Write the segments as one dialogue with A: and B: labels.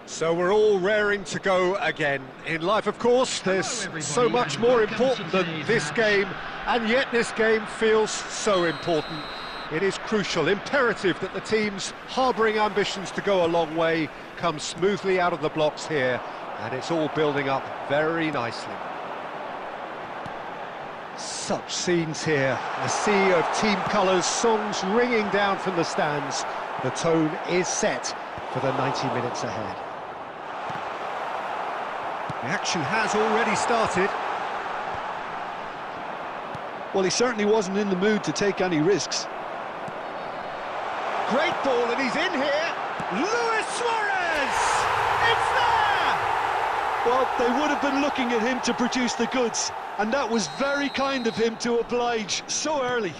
A: So we're all raring to go again. In life, of course, there's so much more important than this game, and yet this game feels so important. It is crucial, imperative that the teams harbouring ambitions to go a long way come smoothly out of the blocks here, and it's all building up very nicely. Such scenes here, a sea of team colours, songs ringing down from the stands. The tone is set for the 90 minutes ahead. The action has already started.
B: Well, he certainly wasn't in the mood to take any risks.
A: Great ball, and he's in here. Luis Suarez! It's there!
B: Well, they would have been looking at him to produce the goods, and that was very kind of him to oblige so early.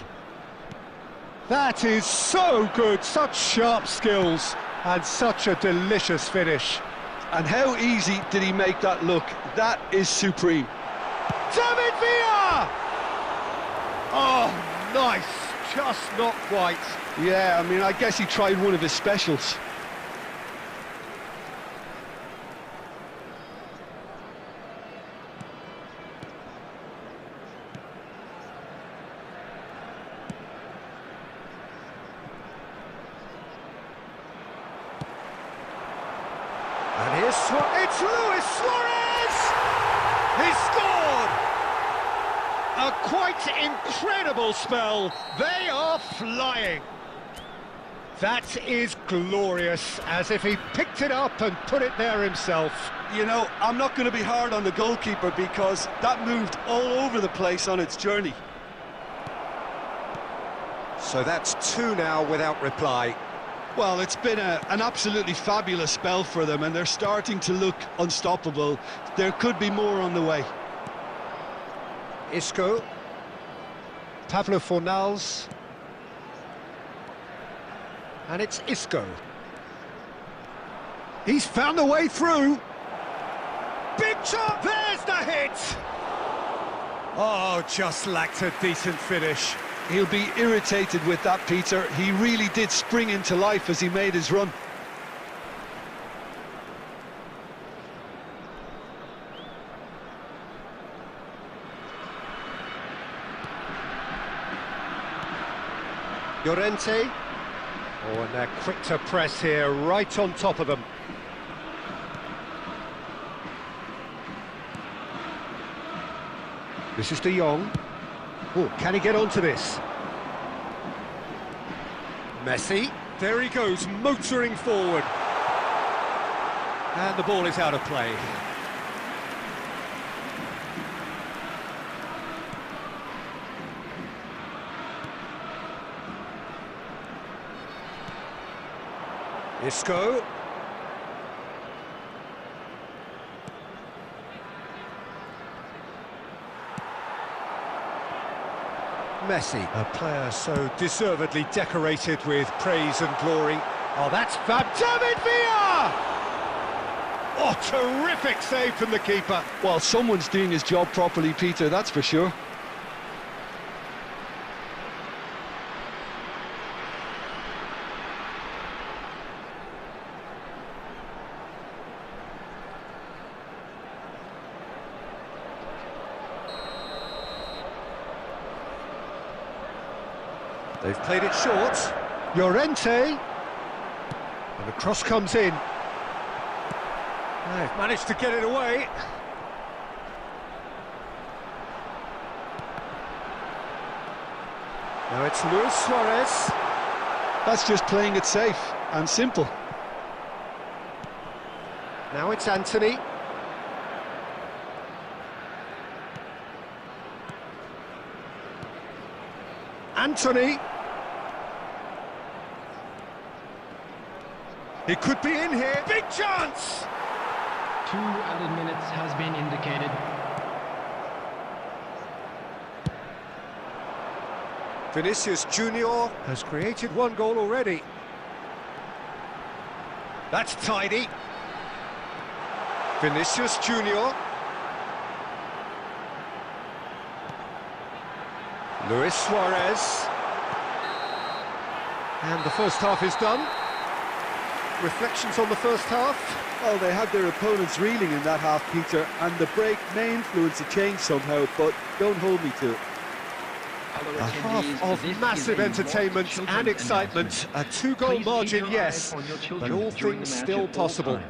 A: That is so good, such sharp skills, and such a delicious finish.
B: And how easy did he make that look? That is supreme.
A: David Villa! Oh, nice, just not quite.
B: Yeah, I mean, I guess he tried one of his specials.
A: And here's it's Luis Suarez! He scored! A quite incredible spell. They are flying. That is glorious, as if he picked it up and put it there himself.
B: You know, I'm not going to be hard on the goalkeeper because that moved all over the place on its journey.
A: So that's two now without reply.
B: Well, it's been an absolutely fabulous spell for them, and they're starting to look unstoppable. There could be more on the way.
A: Isco. Pablo Fornals. And it's Isco. He's found a way through. Big shot! There's the hit! Oh, just lacked a decent finish.
B: He'll be irritated with that, Peter. He really did spring into life as he made his run.
A: Llorente. Oh, and they're quick to press here, right on top of them. This is De Jong. Oh, can he get onto this? Messi. There he goes, motoring forward. And the ball is out of play. Isco. Messi, a player so deservedly decorated with praise and glory. Oh, that's fab. David Villa! Oh, terrific save from the keeper.
B: Well, someone's doing his job properly, Peter, that's for sure.
A: They've played it short. Llorente. And the cross comes in. They've managed to get it away. Now it's Luis Suarez.
B: That's just playing it safe and simple.
A: Now it's Anthony. Anthony. He could be in here. Big chance!
C: 2 added minutes has been indicated.
A: Vinicius Junior has created 1 goal already. That's tidy. Vinicius Junior. Luis Suarez. And the first half is done. Reflections on the first half?
B: Well, they had their opponents reeling in that half, Peter, and the break may influence a change somehow, but don't hold me to it.
A: A half of massive entertainment and excitement. A 2-goal margin, yes, but all things still possible.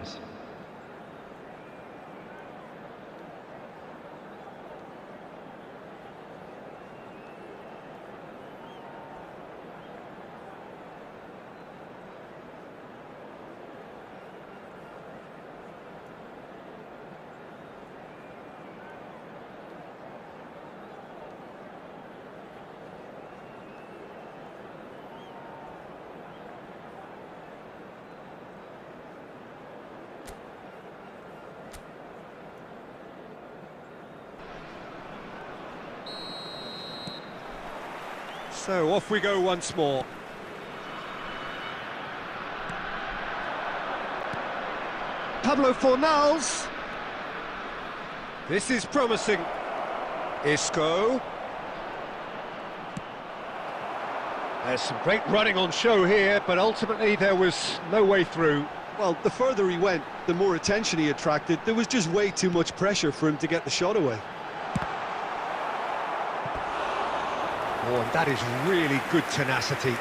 A: So off we go once more. Pablo Fornals. This is promising. Isco. There's some great running on show here, but ultimately there was no way through.
B: Well, the further he went, the more attention he attracted. There was just way too much pressure for him to get the shot away.
A: Oh, and that is really good tenacity.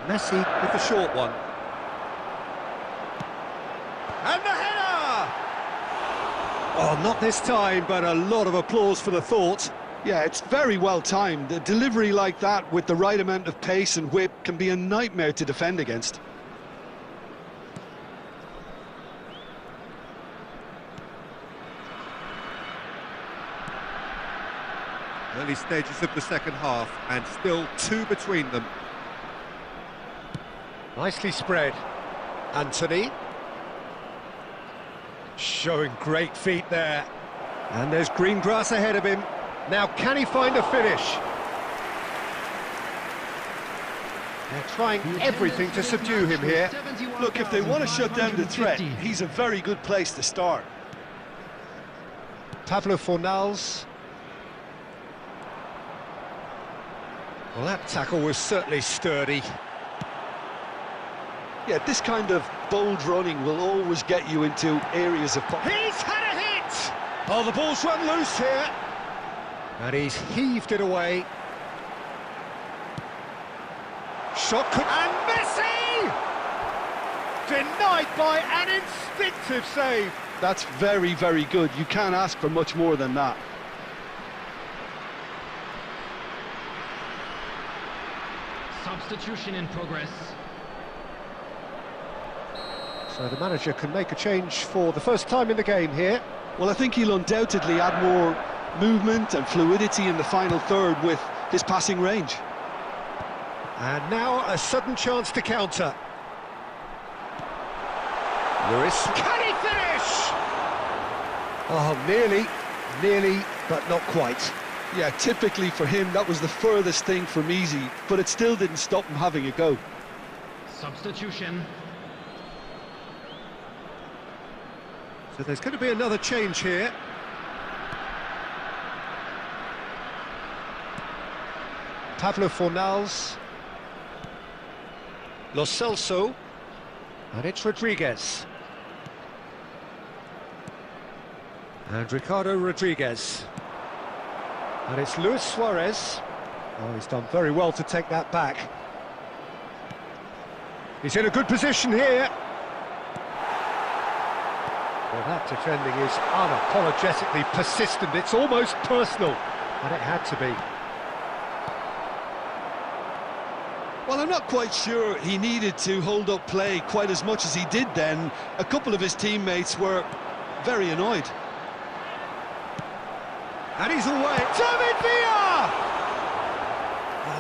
A: Messi with the short one. And the header! Oh, not this time, but a lot of applause for the thought.
B: Yeah, it's very well timed. A delivery like that with the right amount of pace and whip can be a nightmare to defend against.
A: Early stages of the second half, and still 2 between them. Nicely spread. Anthony. Showing great feet there. And there's green grass ahead of him. Now, can he find a finish? They're trying everything to subdue him here.
B: Look, if they want to shut down the threat, he's a very good place to start.
A: Pablo Fornals. Well, that tackle was certainly sturdy.
B: Yeah, this kind of bold running will always get you into areas of...
A: He's had a hit! Oh, the ball's run loose here. And he's heaved it away. Shot could... And Messi! Denied by an instinctive save.
B: That's very, very good. You can't ask for much more than that.
C: Substitution in progress.
A: So the manager can make a change for the first time in the game here.
B: Well, I think he'll undoubtedly add more movement and fluidity in the final third with his passing range.
A: And now a sudden chance to counter. Lewis, can he finish? Oh, nearly, but not quite.
B: Yeah, typically for him, that was the furthest thing from easy, but it still didn't stop him having a go.
C: Substitution.
A: So there's going to be another change here. Pablo Fornals. Lo Celso. And it's Rodriguez. And Ricardo Rodriguez. And it's Luis Suarez. Oh, he's done very well to take that back. He's in a good position here. Well, that defending is unapologetically persistent. It's almost personal, and it had to be.
B: Well, I'm not quite sure he needed to hold up play quite as much as he did then. A couple of his teammates were very annoyed.
A: And he's away. David Villa!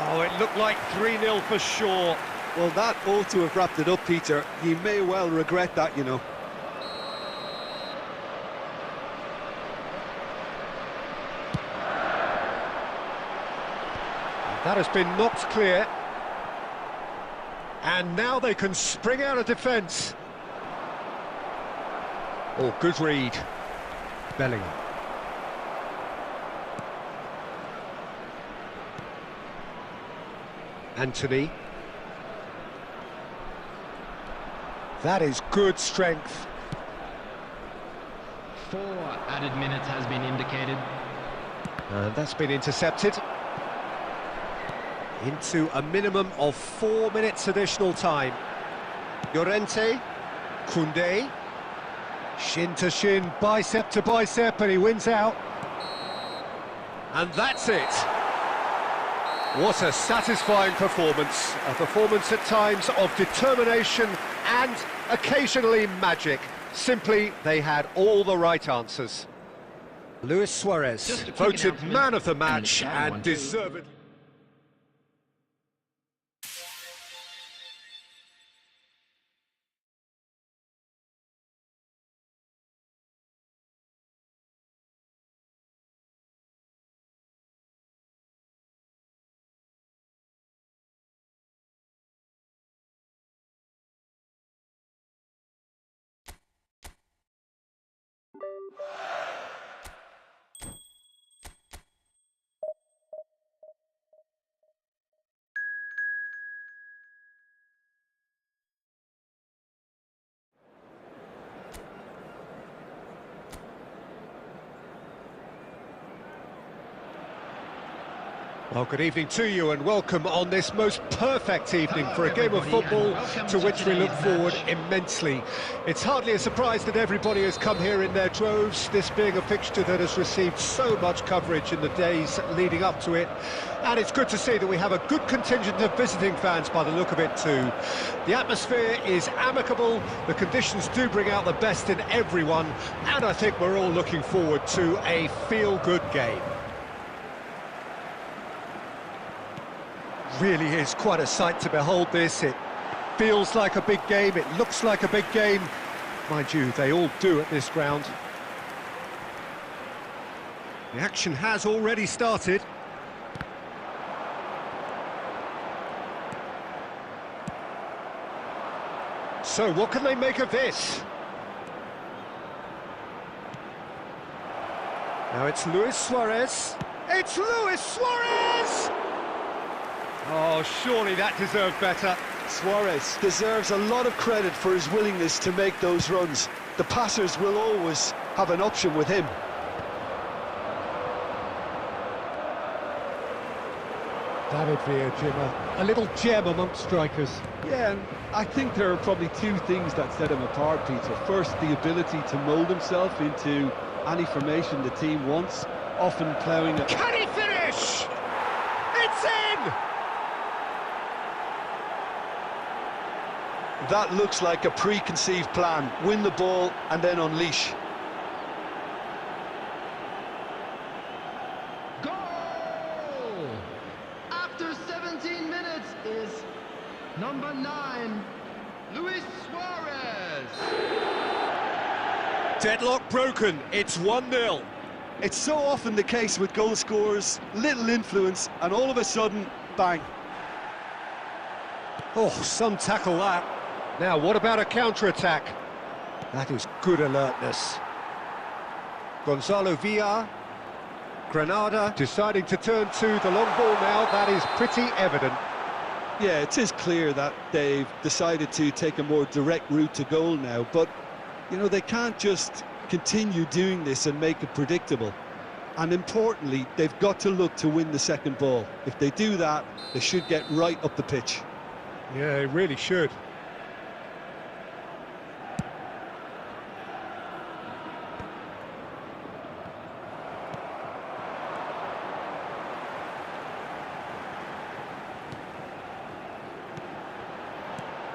A: Oh, it looked like 3-0 for sure.
B: Well, that ought to have wrapped it up, Peter. He may well regret that, you know.
A: That has been knocked clear. And now they can spring out of defence. Oh, good read. Bellingham. Anthony. That is good strength.
C: 4 added minutes has been indicated.
A: And that's been intercepted. Into a minimum of 4 minutes additional time. Llorente, Koundé, shin to shin, bicep to bicep, and he wins out. And that's it. What a satisfying performance. A performance at times of determination and occasionally magic. Simply, they had all the right answers. Luis Suarez, voted man of the match and deservedly. Well, good evening to you and welcome on this most perfect evening for a game of football to which we look forward immensely. It's hardly a surprise that everybody has come here in their droves, this being a fixture that has received so much coverage in the days leading up to it. And it's good to see that we have a good contingent of visiting fans by the look of it too. The atmosphere is amicable, the conditions do bring out the best in everyone, and I think we're all looking forward to a feel-good game. Really is quite a sight to behold this. It feels like a big game, it looks like a big game. Mind you, they all do at this ground. The action has already started. So what can they make of this? Now it's Luis Suarez. It's Luis Suarez! Oh, surely that deserved better.
B: Suarez deserves a lot of credit for his willingness to make those runs. The passers will always have an option with him.
A: David Villa, Jim, a little gem amongst strikers.
B: Yeah, and I think there are probably two things that set him apart, Peter. First, the ability to mould himself into any formation the team wants, often ploughing it.
A: Can he finish? It's in!
B: That looks like a preconceived plan. Win the ball and then unleash.
C: Goal! After 17 minutes is number 9, Luis Suarez.
A: Deadlock broken, it's 1-0.
B: It's so often the case with goal scorers, little influence, and all of a sudden, bang.
A: Oh, some tackle that. Now, what about a counter-attack? That is good alertness. Gonzalo Villa. Granada deciding to turn to the long ball now. That is pretty evident.
B: Yeah, it is clear that they've decided to take a more direct route to goal now, but, you know, they can't just continue doing this and make it predictable. And importantly, they've got to look to win the second ball. If they do that, they should get right up the pitch.
A: Yeah, they really should.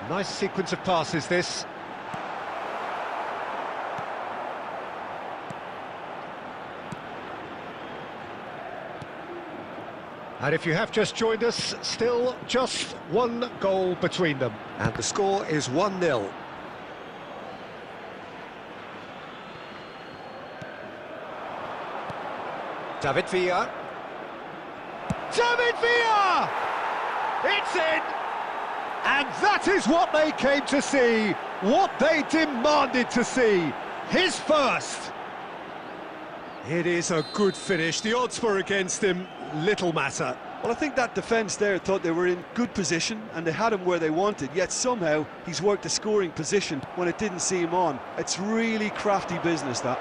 A: Nice sequence of passes, this. And if you have just joined us, still just one goal between them. And the score is 1-0. David Villa. David Villa! It's in! And that is what they came to see, what they demanded to see. His first. It is a good finish. The odds were against him, little matter.
B: Well, I think that defence there thought they were in good position and they had him where they wanted, yet somehow he's worked a scoring position when it didn't seem on. It's really crafty business, that.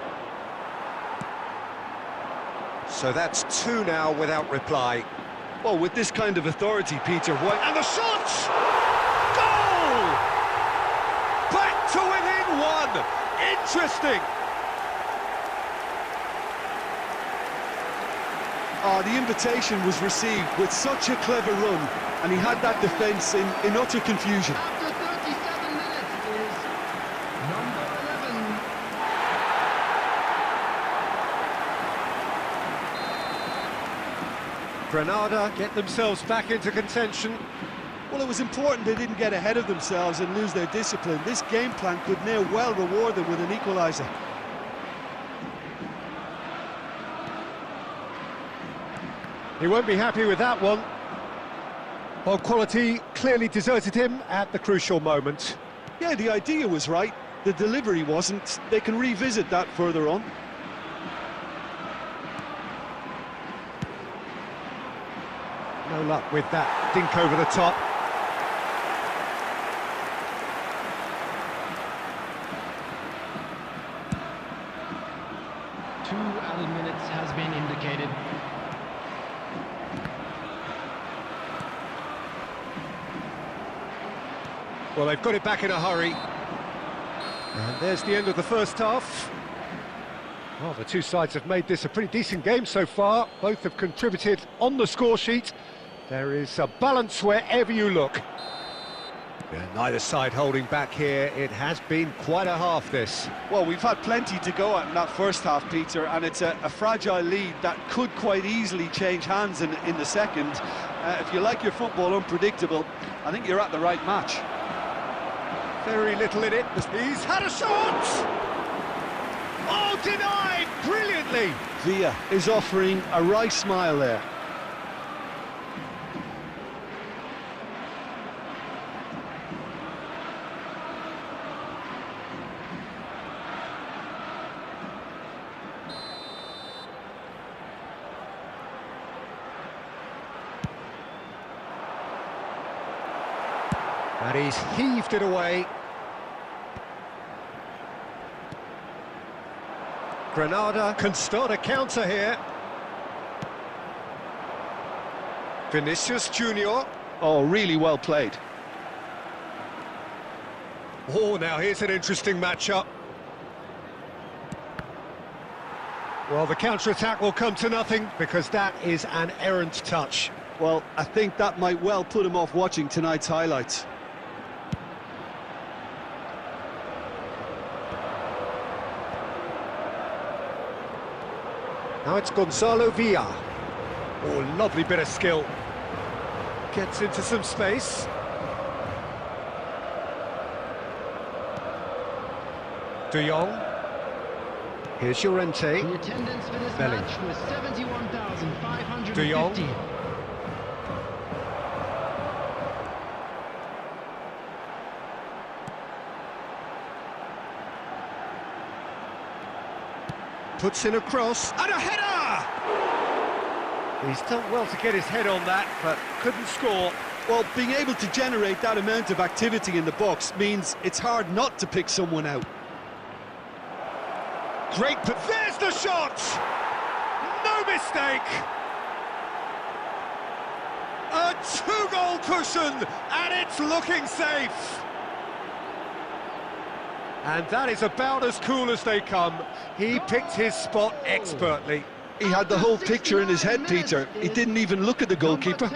A: So that's 2 now without reply.
B: Well, with this kind of authority, Peter, why...
A: And the shot! Goal! Back to within 1. Interesting.
B: Oh, the invitation was received with such a clever run, and he had that defence in utter confusion.
C: After 37 minutes is number 11.
A: Granada get themselves back into contention.
B: Well, it was important they didn't get ahead of themselves and lose their discipline. This game plan could now well reward them with an equaliser.
A: He won't be happy with that one. Well, quality clearly deserted him at the crucial moment.
B: Yeah, the idea was right, the delivery wasn't. They can revisit that further on.
A: No luck with that dink over the top.
C: Two added minutes has been indicated.
A: Well, they've got it back in a hurry. And there's the end of the first half. Well, the two sides have made this a pretty decent game so far. Both have contributed on the score sheet. There is a balance wherever you look. Yeah, neither side holding back here. It has been quite a half, this.
B: Well, we've had plenty to go at in that first half, Peter, and it's a fragile lead that could quite easily change hands in the second. If you like your football unpredictable, I think you're at the right match.
A: Very little in it. He's had a shot! Oh, denied brilliantly!
B: Villa is offering a wry smile there.
A: And he's heaved it away. Granada can start a counter here. Vinicius Junior.
B: Oh, really well played.
A: Oh, now here's an interesting matchup. Well, the counter-attack will come to nothing because that is an errant touch.
B: Well, I think that might well put him off watching tonight's highlights.
A: Now it's Gonzalo Villa. Oh, lovely bit of skill. Gets into some space. De Jong. Here's Llorente.
C: The attendance for this
A: Belling.
C: match was 71,550.
A: De Jong. Puts in a cross, and a header! He's done well to get his head on that, but couldn't score.
B: Well, being able to generate that amount of activity in the box means it's hard not to pick someone out.
A: Great, but there's the shot! No mistake! A two-goal cushion, and it's looking safe! And that is about as cool as they come. He picked his spot expertly.
B: He had the whole picture in his head, Peter. He didn't even look at the goalkeeper.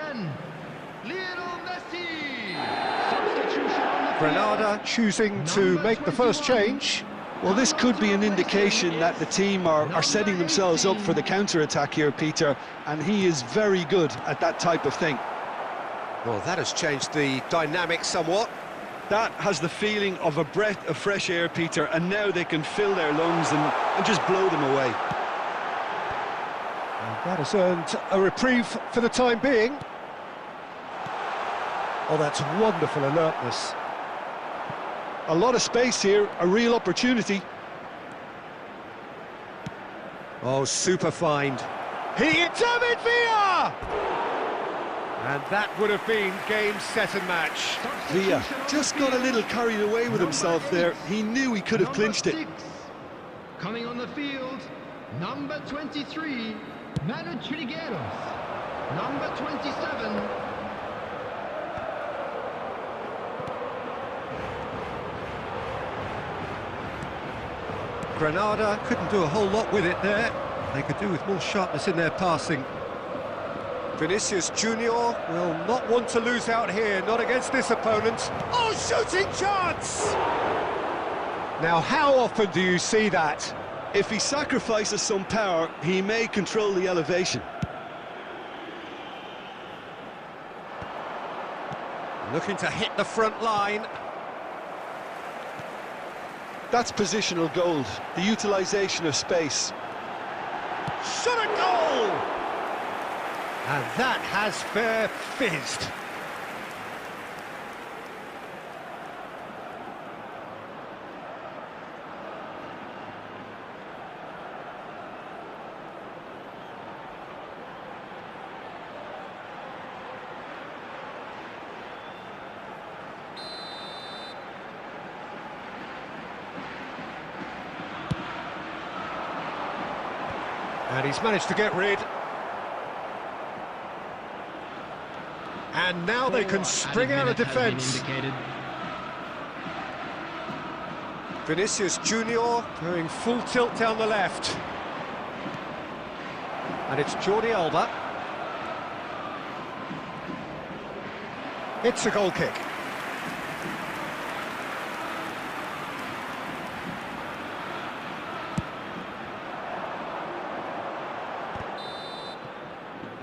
A: Granada choosing to make the first change.
B: Well, this could be an indication that the team are setting themselves up for the counter-attack here, Peter, and he is very good at that type of thing.
A: Well, that has changed the dynamic somewhat.
B: That has the feeling of a breath of fresh air, Peter, and now they can fill their lungs and just blow them away.
A: And that has earned a reprieve for the time being. Oh, that's wonderful alertness.
B: A lot of space here, a real opportunity.
A: Oh, super find. David Villa! And that would have been game, set and match.
B: Villa just got a little carried away with himself there. He knew he could have clinched it.
C: Coming on the field, number 23, Manu Trigueros. Number 27.
A: Granada couldn't do a whole lot with it there. They could do with more sharpness in their passing. Vinicius Junior will not want to lose out here, not against this opponent. Oh, shooting chance! Now, how often do you see that?
B: If he sacrifices some power, he may control the elevation.
A: Looking to hit the front line.
B: That's positional gold, the utilisation of space.
A: Shot a goal! And that has fair fizzed. And he's managed to get rid. And now they can spring out of defence. Vinicius Junior going full tilt down the left. And it's Jordi Alba. It's a goal kick.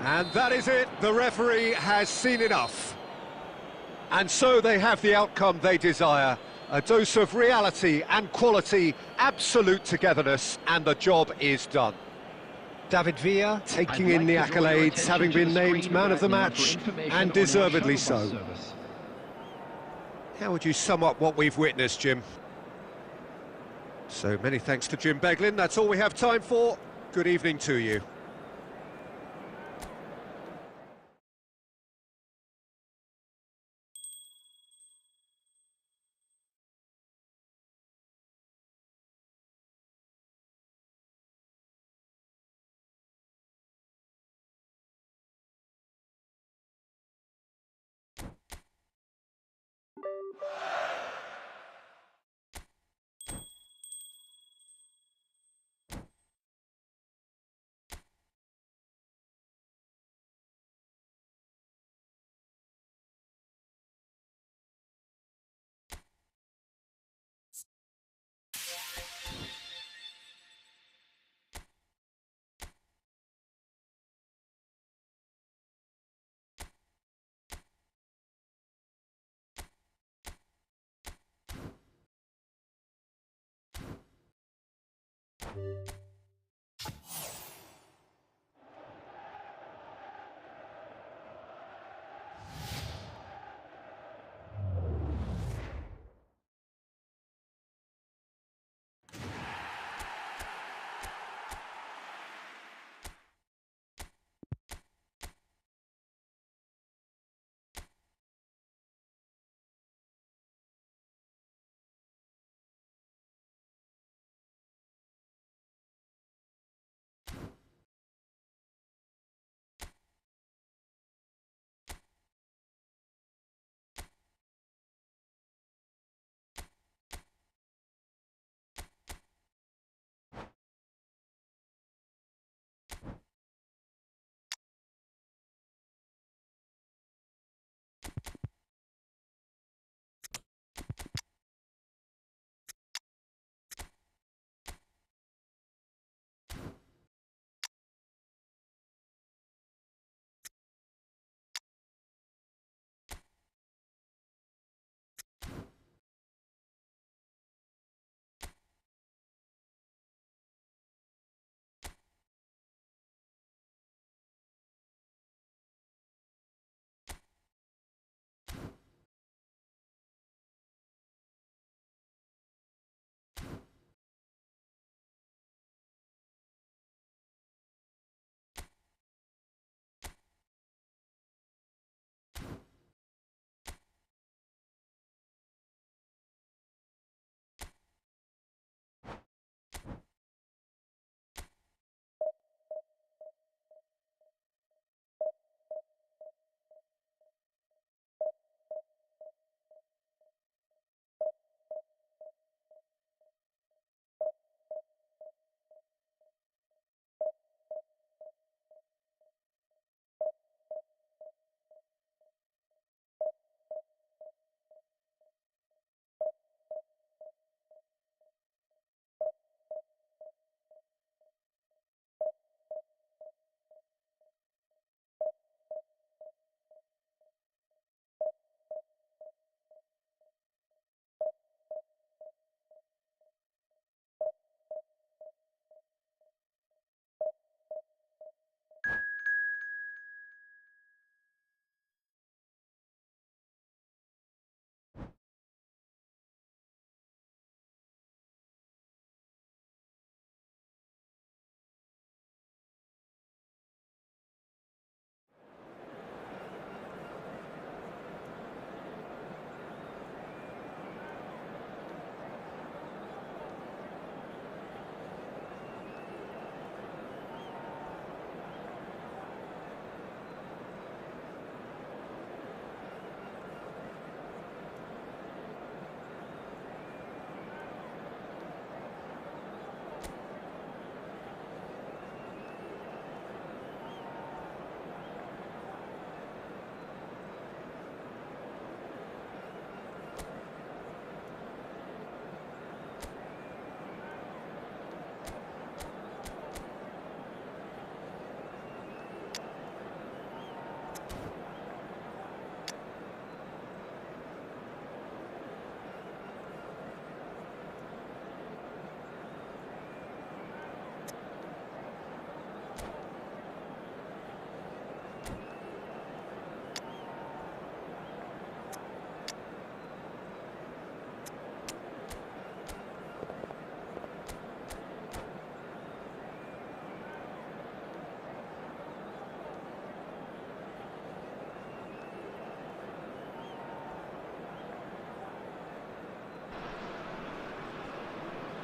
A: And that is it. The referee has seen enough. And so they have the outcome they desire. A dose of reality and quality, absolute togetherness, and the job is done. David Villa taking in the accolades, having been named man of the match, and deservedly so. How would you sum up what we've witnessed, Jim? So many thanks to Jim Beglin. That's all we have time for. Good evening to you.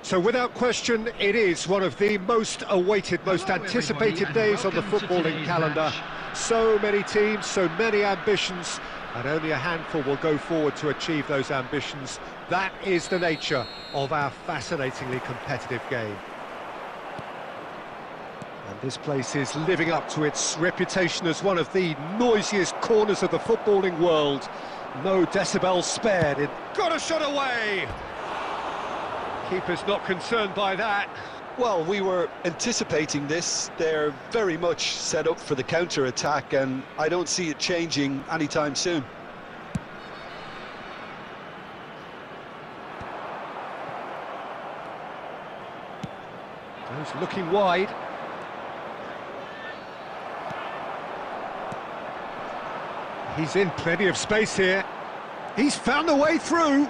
A: So without question, it is one of the most awaited, most anticipated days on the footballing calendar. So many teams, so many ambitions, and only a handful will go forward to achieve those ambitions. That is the nature of our fascinatingly competitive game. And this place is living up to its reputation as one of the noisiest corners of the footballing world. No decibels spared. It got a shot away! Keeper's not concerned by that.
B: Well, we were anticipating this. They're very much set up for the counter-attack, and I don't see it changing anytime soon.
A: He's looking wide. He's in plenty of space here. He's found a way through.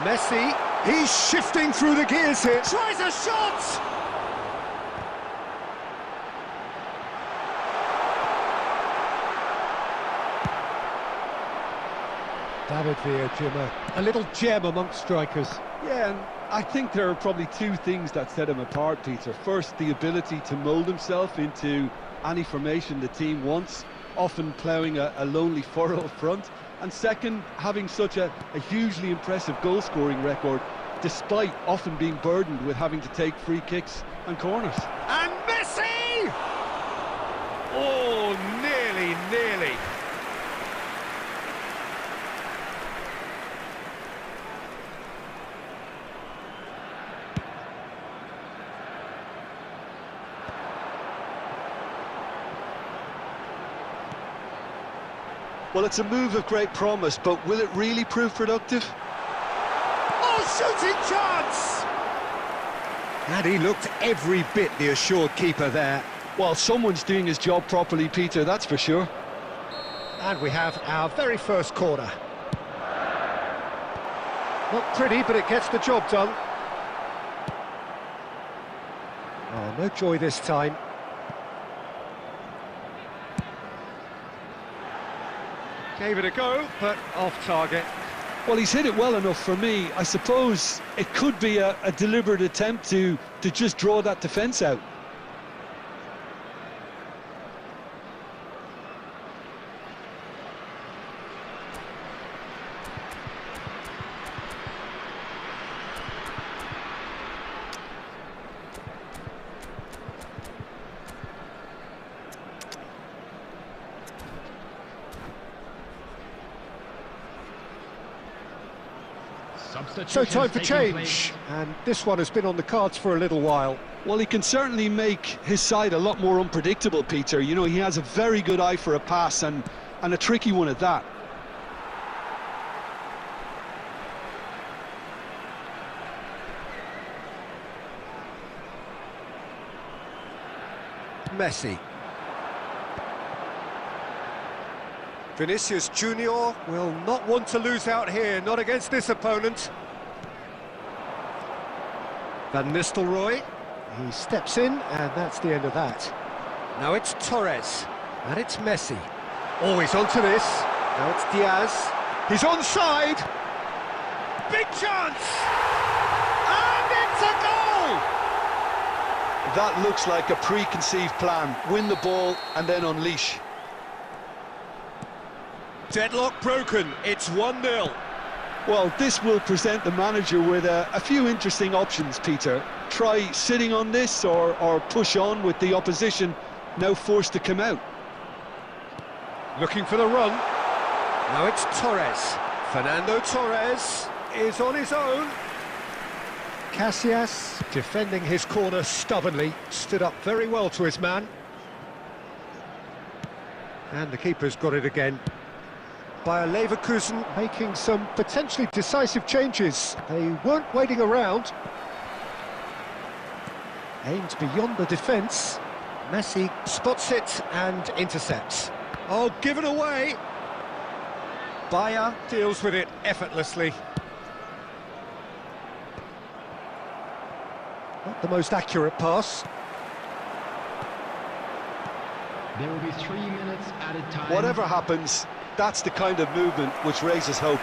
A: Messi, he's shifting through the gears here. Tries a shot! David Villa, a little gem amongst strikers.
B: Yeah, and I think there are probably two things that set him apart, Peter. First, the ability to mould himself into any formation the team wants, often ploughing a lonely furrow up front. And second, having such a hugely impressive goal-scoring record, despite often being burdened with having to take free kicks and corners.
A: And Messi! Oh, nearly.
B: Well, it's a move of great promise, but will it really prove productive?
A: Oh, shooting chance! And he looked every bit the assured keeper there.
B: Well, someone's doing his job properly, Peter, that's for sure.
A: And we have our very first corner. Not pretty, but it gets the job done. Oh, no joy this time. Gave it a go, but off target.
B: Well, he's hit it well enough for me. I suppose it could be a deliberate attempt to just draw that defence out.
A: So time for change, and this one has been on the cards for a little while.
B: Well, he can certainly make his side a lot more unpredictable, Peter. You know, he has a very good eye for a pass, and a tricky one at that.
A: Messi. Vinicius Junior will not want to lose out here, not against this opponent. Van Nistelrooy, he steps in, and that's the end of that. Now it's Torres, and it's Messi. Oh, he's onto this. Now it's Diaz. He's onside. Big chance! And it's a goal!
B: That looks like a preconceived plan. Win the ball and then unleash.
A: Deadlock broken, it's 1-0.
B: Well, this will present the manager with a few interesting options, Peter. Try sitting on this or push on with the opposition now forced to come out.
A: Looking for the run. Now it's Torres. Fernando Torres is on his own. Casillas, defending his corner stubbornly, stood up very well to his man. And the keeper's got it again. Bayer Leverkusen making some potentially decisive changes. They weren't waiting around. Aimed beyond the defence. Messi spots it and intercepts. Oh, given away. Bayer deals with it effortlessly. Not the most accurate pass.
C: There will be 3 minutes added time.
B: Whatever happens, that's the kind of movement which raises hope.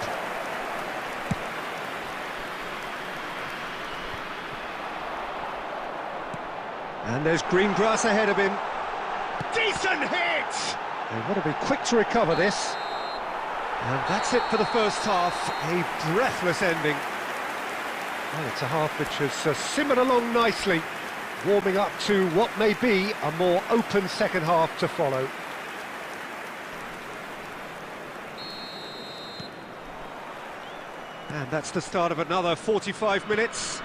A: And there's green grass ahead of him. Decent hit! They want to be quick to recover this. And that's it for the first half, a breathless ending. Well, it's a half which has simmered along nicely, warming up to what may be a more open second half to follow. And that's the start of another 45 minutes.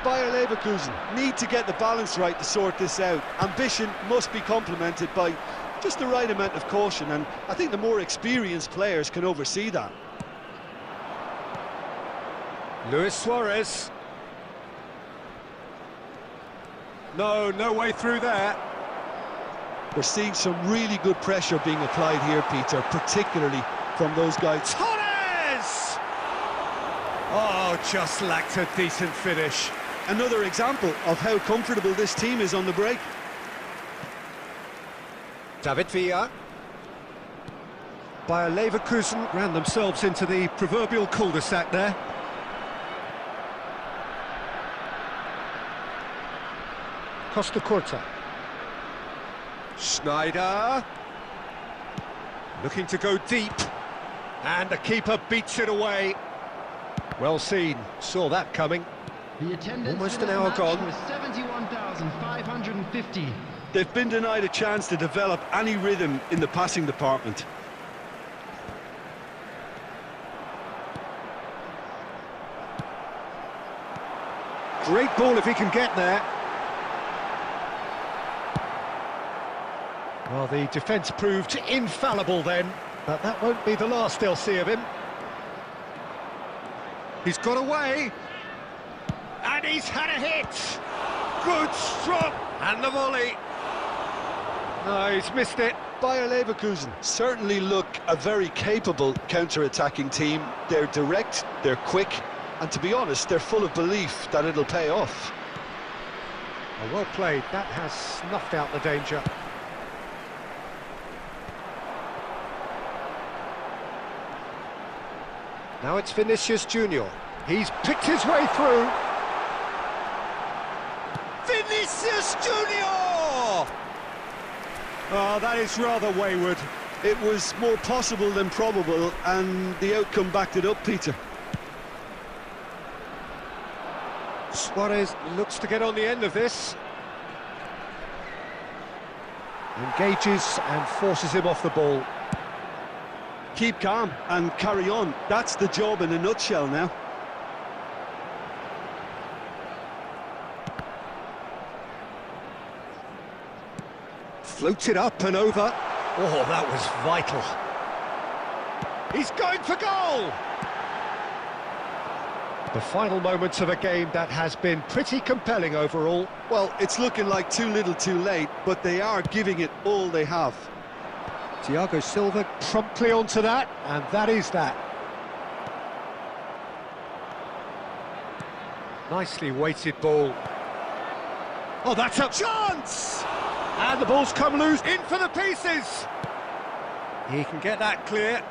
B: Bayer Leverkusen need to get the balance right to sort this out. Ambition must be complemented by just the right amount of caution, and I think the more experienced players can oversee that.
A: Luis Suarez. No way through there.
B: We're seeing some really good pressure being applied here, Peter, particularly from those guys.
A: Torres! Oh, just lacked a decent finish.
B: Another example of how comfortable this team is on the break.
A: David Villa. Bayer Leverkusen ran themselves into the proverbial cul-de-sac there. Costa Curta. Schneider. Looking to go deep. And the keeper beats it away. Well seen, saw that coming.
C: The attendance
A: Almost
C: for
A: an
C: this
A: hour
C: match
A: gone.
C: was 71,550.
B: They've been denied a chance to develop any rhythm in the passing department.
A: Great ball if he can get there. Well, the defence proved infallible then, but that won't be the last they'll see of him. He's got away, and he's had a hit. Good strike, and the volley. No, he's missed it.
B: Bayer Leverkusen certainly look a very capable counter-attacking team. They're direct, they're quick, and to be honest, they're full of belief that it'll pay off.
A: Oh, well played, that has snuffed out the danger. Now it's Vinicius Junior. He's picked his way through. Vinicius Junior! Oh, that is rather wayward.
B: It was more possible than probable, and the outcome backed it up, Peter.
A: Suarez looks to get on the end of this. Engages and forces him off the ball.
B: Keep calm and carry on. That's the job in a nutshell now.
A: Floats it up and over. Oh, that was vital. He's going for goal! The final moments of a game that has been pretty compelling overall.
B: Well, it's looking like too little too late, but they are giving it all they have.
A: Thiago Silva promptly onto that, and that is that. Nicely weighted ball. Oh, that's a chance! And the ball's come loose, in for the pieces! He can get that clear.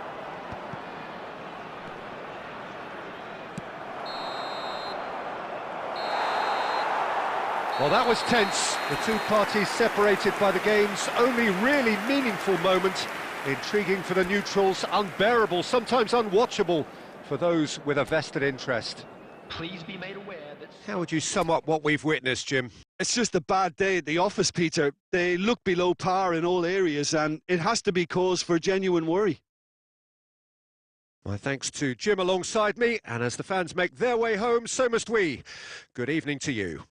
A: Well, that was tense. The two parties separated by the game's only really meaningful moment. Intriguing for the neutrals, unbearable, sometimes unwatchable for those with a vested interest.
C: Please be made aware that...
A: How would you sum up what we've witnessed, Jim?
B: It's just a bad day at the office, Peter. They look below par in all areas, and it has to be cause for genuine worry.
A: My thanks to Jim alongside me, and as the fans make their way home, so must we. Good evening to you.